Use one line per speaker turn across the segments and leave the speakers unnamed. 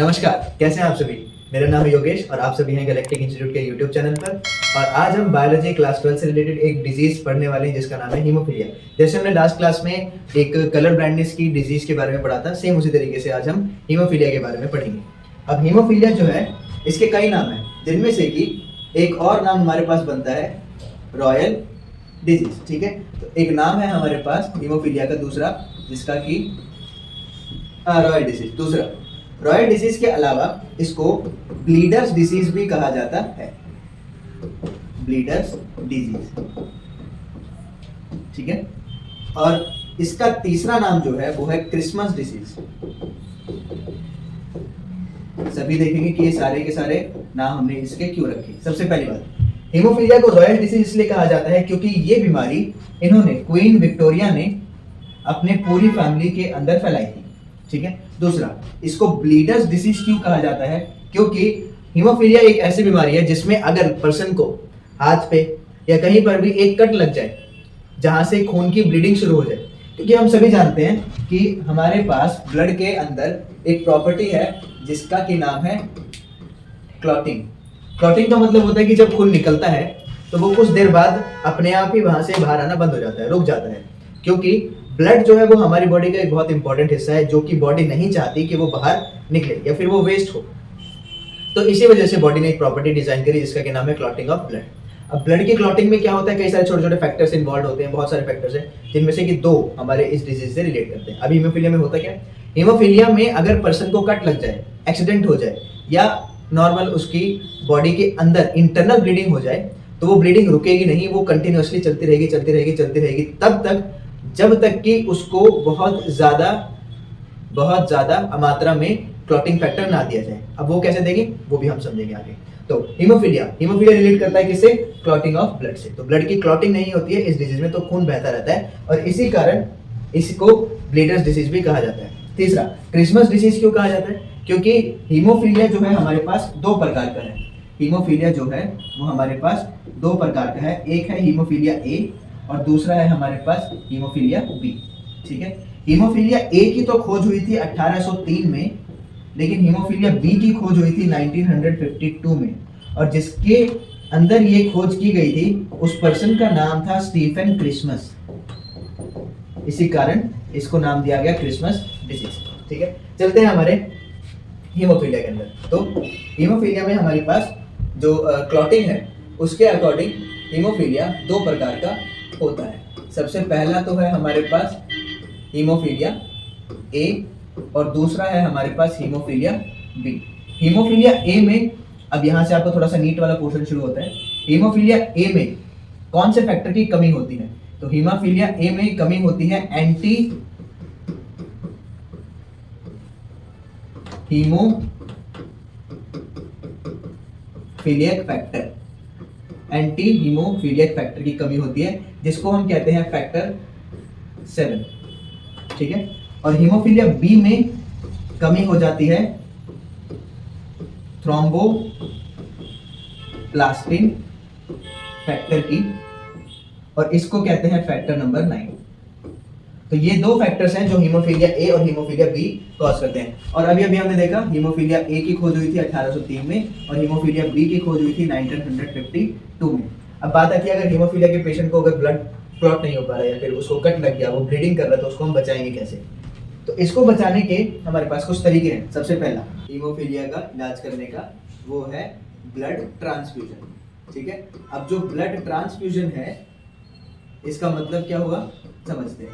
नमस्कार, कैसे हैं आप सभी। मेरा नाम है योगेश और आप सभी हैं गैलेक्टिक इंस्टीट्यूट के यूट्यूब चैनल पर। और आज हम बायोलॉजी क्लास 12 से रिलेटेड एक डिजीज पढ़ने वाले हैं जिसका नाम है हीमोफीलिया। जैसे हमने लास्ट क्लास में एक कलर ब्लाइंडनेस की डिजीज के बारे में पढ़ा था, सेम उसी तरीके से आज हम हीमोफीलिया के बारे में पढ़ेंगे। अब हीमोफीलिया जो है, इसके कई नाम हैं, जिनमें से कि एक और नाम हमारे पास बनता है रॉयल डिजीज। ठीक है, तो एक नाम है हमारे पास हीमोफीलिया का दूसरा, जिसका कि रॉयल डिजीज। दूसरा रॉयल डिजीज के अलावा इसको ब्लीडर्स डिजीज भी कहा जाता है, ब्लीडर्स डिजीज। ठीक है, और इसका तीसरा नाम जो है वो है क्रिसमस डिजीज। सभी देखेंगे कि ये सारे के सारे नाम हमने इसके क्यों रखे। सबसे पहली बात, हीमोफीलिया को रॉयल डिजीज इसलिए कहा जाता है क्योंकि ये बीमारी इन्होंने क्वीन विक्टोरिया ने अपने पूरी फैमिली के अंदर फैलाई थी। ठीक है, दूसरा इसको ब्लीडर्स डिसीज क्यों कहा जाता है, क्योंकि हीमोफीलिया एक ऐसी बीमारी है जिसमें अगर पर्सन को हाथ पे या कहीं पर भी एक कट लग जाए जहां से खून की ब्लीडिंग शुरू हो जाए, क्योंकि हम सभी जानते हैं कि हमारे पास ब्लड के अंदर एक प्रॉपर्टी है जिसका कि नाम है क्लॉटिंग। क्लॉटिंग का मतलब होता है कि जब खून निकलता है तो वो कुछ देर बाद अपने आप ही वहां से बाहर आना बंद हो जाता है, रुक जाता है, क्योंकि ब्लड जो है वो हमारी बॉडी का एक बहुत इंपॉर्टेंट हिस्सा है जो कि बॉडी नहीं चाहती कि वो बाहर निकले या फिर वो वेस्ट हो। तो इसी वजह से बॉडी ने एक प्रॉपर्टी डिजाइन करी जिसका के नाम है क्लॉटिंग ऑफ ब्लड। अब ब्लड की क्लॉटिंग में क्या होता है, कई सारे छोटे छोटे फैक्टर्स इन्वॉल्व होते हैं, बहुत सारे फैक्टर्स हैं जिनमें से कि दो हमारे इस डिजीज से रिलेट करते हैं। अभी हीमोफीलिया में होता क्या है, हीमोफीलिया में अगर पर्सन को कट लग जाए, एक्सीडेंट हो जाए या नॉर्मल उसकी बॉडी के अंदर इंटरनल ब्लीडिंग हो जाए तो वो ब्लीडिंग रुकेगी नहीं, वो कंटिन्यूअसली चलती रहेगी चलती रहेगी चलती रहेगी तब तक जब तक कि उसको बहुत ज्यादा मात्रा में क्लॉटिंग फैक्टर ना दिया जाए। अब वो कैसे देगी वो भी हम समझेंगे आगे। तो हीमोफीलिया रिलेट करता है किससे, क्लॉटिंग ऑफ ब्लड से। तो ब्लड की क्लॉटिंग नहीं होती है इस डिजीज में, तो खून बहता रहता है और इसी कारण इसको ब्लीडर्स डिजीज भी कहा जाता है। तीसरा, क्रिसमस डिजीज क्यों कहा जाता है, क्योंकि हीमोफीलिया जो है हमारे पास दो प्रकार का है। हीमोफीलिया जो है वो हमारे पास दो प्रकार का है, एक है हीमोफीलिया ए और दूसरा है हमारे पास हीमोफीलिया बी। ठीक है, हीमोफीलिया ए की तो खोज हुई थी 1803 में, लेकिन हीमोफीलिया बी की खोज हुई थी 1952 में, और जिसके अंदर ये खोज की गई थी उस पर्सन का नाम था स्टीफन क्रिसमस। इसी कारण इसको नाम दिया गया क्रिसमस डिजीज। ठीक है, चलते हैं हमारे हीमोफीलिया के अंदर। तो हीमोफीलिया में हमारे पास जो क्लॉटिंग है उसके अकॉर्डिंग हीमोफीलिया दो प्रकार का होता है। सबसे पहला तो है हमारे पास हीमोफीलिया ए और दूसरा है हमारे पास हीमोफीलिया बी। हीमोफीलिया ए में, अब यहां से आपको थोड़ा सा नीट वाला पोर्शन शुरू होता है। हीमोफीलिया ए में कौन से फैक्टर की कमी होती है, तो हीमोफीलिया ए में कमी होती है एंटी हीमोफीलियक फैक्टर। एंटी हीमोफीलियक फैक्टर की कमी होती है जिसको हम कहते हैं फैक्टर 7। ठीक है, और हीमोफीलिया बी में कमी हो जाती है थ्रोम्बोप्लास्टिन फैक्टर की, और इसको कहते हैं फैक्टर नंबर 9। तो ये दो फैक्टर्स हैं जो हीमोफीलिया ए और हीमोफीलिया बी कॉज करते हैं। और अभी हमने देखा हीमोफीलिया ए की खोज हुई थी 1803 में और हीमोफीलिया बी की खोज हुई थी 1952 में। अब बात आती है, अगर हीमोफीलिया के पेशेंट को अगर ब्लड क्लॉट नहीं हो पा रहा है या फिर उसको कट लग गया, वो ब्लीडिंग कर रहा है, तो उसको हम बचाएंगे कैसे। तो इसको बचाने के हमारे पास कुछ तरीके हैं। सबसे पहला हीमोफीलिया का इलाज करने का वो है ब्लड ट्रांसफ्यूजन। ठीक है, अब जो ब्लड ट्रांसफ्यूजन है इसका मतलब क्या हुआ समझते हैं।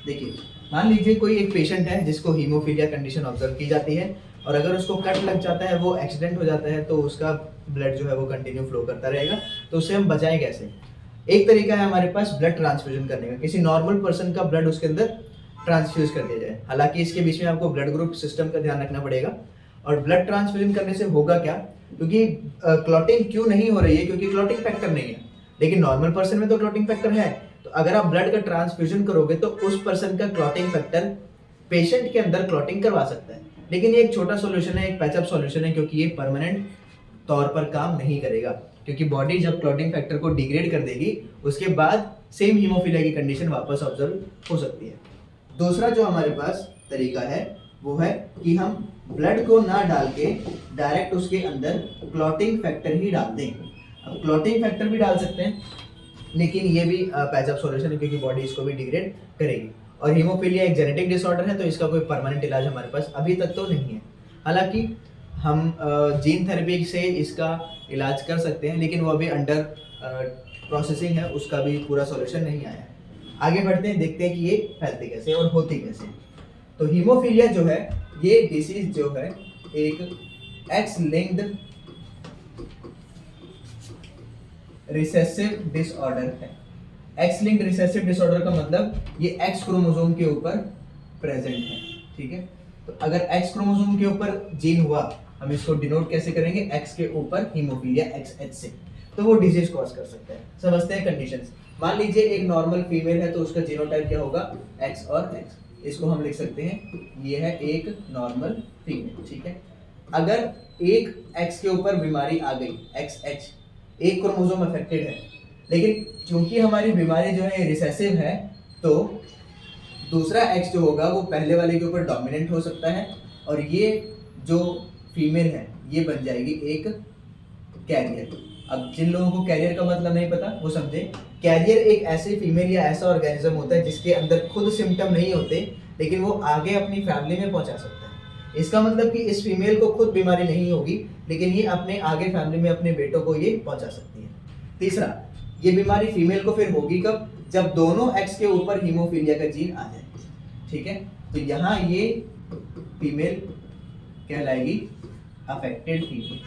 देखिए, मान लीजिए कोई एक पेशेंट है जिसको हीमोफीलिया कंडीशन ऑब्जर्व की जाती है और अगर उसको कट लग जाता है, वो एक्सीडेंट हो जाता है, तो उसका ब्लड जो है वो कंटिन्यू फ्लो करता रहेगा। तो उससे हम बचाएं कैसे। एक तरीका है हमारे पास ब्लड ट्रांसफ्यूजन करने का, किसी नॉर्मल पर्सन का ब्लड उसके अंदर ट्रांसफ्यूज कर दिया जाए। हालांकि इसके बीच में आपको ब्लड ग्रुप सिस्टम का ध्यान रखना पड़ेगा। और ब्लड ट्रांसफ्यूजन करने से होगा क्या, क्योंकि क्लॉटिंग क्यों नहीं हो रही है, क्योंकि क्लॉटिंग फैक्टर नहीं है, लेकिन नॉर्मल पर्सन में तो क्लॉटिंग फैक्टर है। तो अगर आप ब्लड का ट्रांसफ्यूजन करोगे तो उस पर्सन का क्लॉटिंग फैक्टर पेशेंट के अंदर क्लॉटिंग करवा सकता है। लेकिन ये एक छोटा सॉल्यूशन है, एक पैचअप सॉल्यूशन है, क्योंकि ये परमानेंट तौर पर काम नहीं करेगा, क्योंकि बॉडी जब क्लॉटिंग फैक्टर को डिग्रेड कर देगी उसके बाद सेम हीमोफीलिया की कंडीशन वापस ऑब्जर्व हो सकती है। दूसरा जो हमारे पास तरीका है वो है कि हम ब्लड को ना डाल के डायरेक्ट उसके अंदर क्लॉटिंग फैक्टर ही डाल दें। अब क्लॉटिंग फैक्टर भी डाल सकते हैं, लेकिन ये भी पैच अप सॉल्यूशन है क्योंकि बॉडी इसको भी डिग्रेड करेगी। और हीमोफीलिया एक जेनेटिक डिसऑर्डर है, तो इसका कोई परमानेंट इलाज हमारे पास अभी तक तो नहीं है। हालांकि हम जीन थेरेपी से इसका इलाज कर सकते हैं, लेकिन वो अभी अंडर प्रोसेसिंग है, उसका भी पूरा सॉल्यूशन नहीं आया है। आगे बढ़ते हैं, देखते हैं कि ये फैलती कैसे और होती कैसे। तो हीमोफीलिया जो है, ये डिसीज जो है एक एक्स लिंक्ड रिसेसिव डिसऑर्डर है। एक्स लिंक्ड रिसेसिव डिसऑर्डर का मतलब ये एक्स क्रोमोसोम के ऊपर प्रेजेंट है, ठीक है। तो अगर एक्स क्रोमोसोम के ऊपर जीन हुआ, हम इसको डिनोट कैसे करेंगे, एक्स के ऊपर हीमोफीलिया XH से, तो वो डिजीज कॉज कर सकता है। समझते हैं कंडीशंस। मान लीजिए एक नॉर्मल फीमेल है, तो उसका जीनोटाइप क्या होगा, X और X। इसको हम लिख सकते हैं ये है एक नॉर्मल फीमेल, ठीक है। अगर एक X के ऊपर बीमारी आ गई, XH, एक क्रोमोसोम अफेक्टेड है, लेकिन चूंकि हमारी बीमारी जो है रिसेसिव है, तो दूसरा X जो होगा वो पहले वाले के ऊपर डोमिनेंट हो सकता है, और ये जो फीमेल है ये बन जाएगी एक कैरियर। अब जिन लोगों को कैरियर का मतलब नहीं पता वो समझे, कैरियर एक ऐसी फीमेल या ऐसा ऑर्गेनिज्म होता है जिसके अंदर खुद सिम्टम नहीं होते, लेकिन वो आगे अपनी फैमिली में पहुंचा सकता है। इसका मतलब कि इस फीमेल को खुद बीमारी नहीं होगी, लेकिन ये अपने आगे फैमिली में अपने बेटों को ये पहुंचा सकती है। तीसरा, ये बीमारी फीमेल को फिर होगी कब, जब दोनों एक्स के ऊपर हीमोफीलिया का जीन आ जाए, ठीक है। तो यहाँ ये फीमेल कहलाएगी अफेक्टेड फीमेल।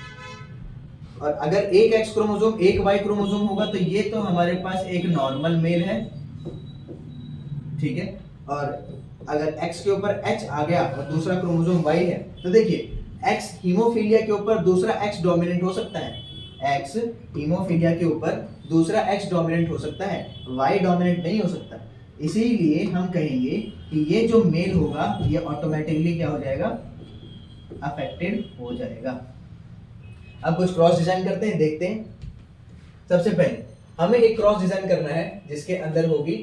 और अगर एक एक्स क्रोमोसोम एक वाई क्रोमोसोम होगा, तो ये तो हमारे पास एक नॉर्मल मेल है, ठीक है। और अगर एक्स के ऊपर एच आ गया और दूसरा क्रोमोसोम वाई है, तो देखिए एक्स हीमोफीलिया के ऊपर दूसरा एक्स डोमिनेंट हो सकता है, एक्स हीमोफीलिया के ऊपर दूसरा एक्स डोमिनेंट हो सकता है, वाई डोमिनेंट नहीं हो सकता। इसीलिए हम कहेंगे कि ये जो मेल होगा ये ऑटोमेटिकली क्या हो जाएगा, अफेक्टेड हो जाएगा। अब कुछ क्रॉस डिजाइन करते हैं, देखते हैं। सबसे पहले हमें एक क्रॉस डिजाइन करना है जिसके अंदर होगी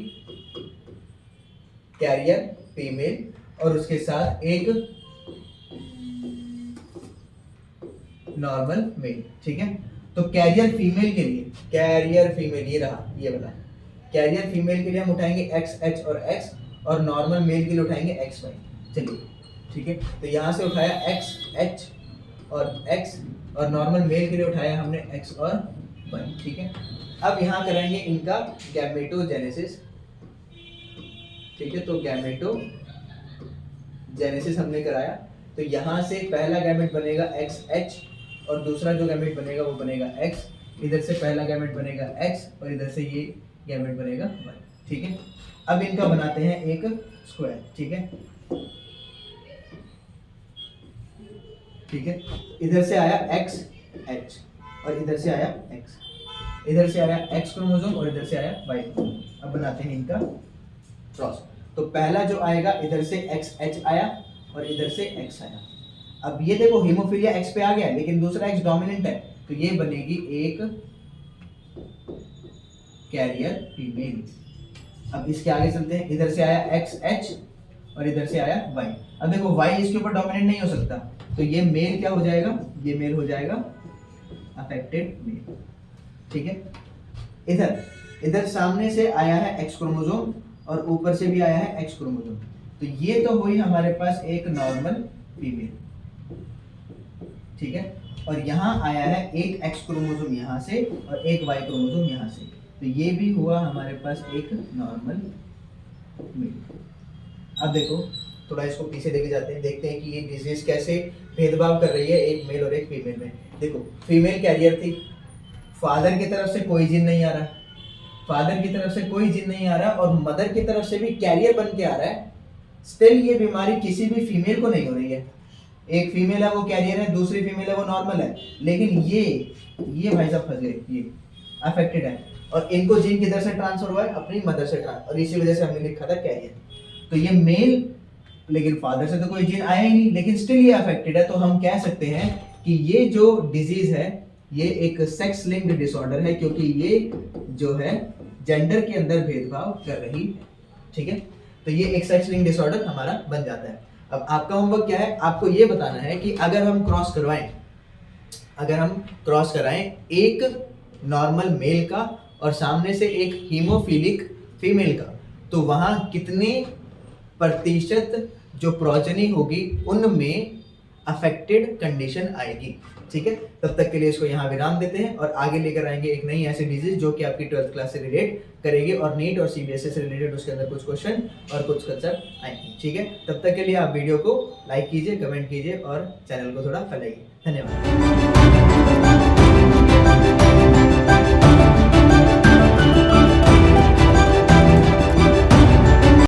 कैरियर फीमेल और उसके साथ एक नॉर्मल मेल, ठीक है। तो कैरियर फीमेल के लिए, कैरियर फीमेल ये रहा, ये वाला कैरियर फीमेल के लिए हम उठाएंगे XH और X, और नॉर्मल मेल के लिए उठाएंगे XY। चलिए, ठीक है। तो यहां से उठाया XH और X, और नॉर्मल मेल के लिए उठाया हमने X और Y, ठीक है। अब यहाँ करेंगे इनका गैमेटोजेनेसिस, ठीक है। तो गैमेटोजेनेसिस हमने कराया, तो यहाँ से पहला गैमेट बनेगा XH और दूसरा जो गैमेट बनेगा वो बनेगा X। इधर से पहला गैमेट बनेगा X और इधर से ये गैमेट बनेगा Y, ठीक है। अब इनका बनाते हैं एक स्क्वायर, ठीक है, ठीक है। इधर से आया XH और इधर से आया X, इधर से आया X क्रोमोसोम और इधर से आया Y क्रोमोसोम। अब बनाते हैं इनका क्रॉस। तो पहला जो आएगा इधर से XH आया और इधर से X आया। अब ये देखो हीमोफीलिया X पे आ गया, लेकिन दूसरा X डोमिनेंट है, तो ये बनेगी एक कैरियर फीमेल। अब इसके आगे चलते हैं, इधर से आया XH और इधर से आया Y। अब देखो Y इसके ऊपर डोमिनेंट नहीं हो सकता, तो ये मेल क्या हो जाएगा, ये मेल हो जाएगा अफेक्टेड मेल, ठीक है। इधर सामने से आया है X क्रोमोसोम और ऊपर से भी आया है X क्रोमोसोम, तो ये तो हुई हमारे पास एक नॉर्मल फीमेल, ठीक है। और यहाँ आया है एक X क्रोमोसोम यहाँ से और एक Y क्रोमोसोम यहाँ से, तो ये भी हुआ हमारे पास एक नॉर्मल मेल। अब देखो थोड़ा इसको पीछे लेके जाते हैं, देखते हैं कि ये डिजीज कैसे भेदभाव कर रही है एक मेल और एक फीमेल में। देखो फीमेल कैरियर थी, फादर की तरफ से कोई जीन नहीं आ रहा, फादर की तरफ से कोई जीन नहीं आ रहा और मदर की तरफ से भी कैरियर बन के आ रहा है, स्टिल ये बीमारी किसी भी फीमेल को नहीं हो रही है। एक फीमेल है वो कैरियर है, दूसरी फीमेल है वो नॉर्मल है, लेकिन ये भाई साहब फंस गए, ये अफेक्टेड है और इनको जीन किधर से ट्रांसफर हुआ है, अपनी मदर से ट्रांसफर, और इसी वजह से हमने लिखा था कैरियर। तो ये मेल, लेकिन फादर से तो कोई जीन आया ही नहीं, लेकिन स्टिल ये अफेक्टेड है, तो हम कह सकते हैं कि ये जो डिजीज है ये एक सेक्स लिंक्ड डिसऑर्डर है, क्योंकि ये जो है जेंडर के अंदर भेदभाव कर रही है, ठीक है। तो ये एक सेक्स लिंक्ड डिसऑर्डर हमारा बन जाता है। अब आपका होमवर्क क्या है, आपको ये बताना है कि अगर हम क्रॉस कराएं एक नॉर्मल मेल का और सामने से एक हीमोफिलिक फीमेल का, तो वहां कितने प्रतिशत जो प्रोजेनी होगी उनमें अफेक्टेड कंडीशन आएगी। ठीक है, तब तक के लिए इसको यहाँ विराम देते हैं और आगे लेकर आएंगे एक नई ऐसी डिजीज जो कि आपकी 12th क्लास से रिलेट करेगी और नीट और सीबीएसई से रिलेटेड उसके अंदर कुछ क्वेश्चन और कुछ कंसेप्ट आएंगे। ठीक है, तब तक के लिए आप वीडियो को लाइक कीजिए, कमेंट कीजिए और चैनल को थोड़ा फैलाइए। धन्यवाद।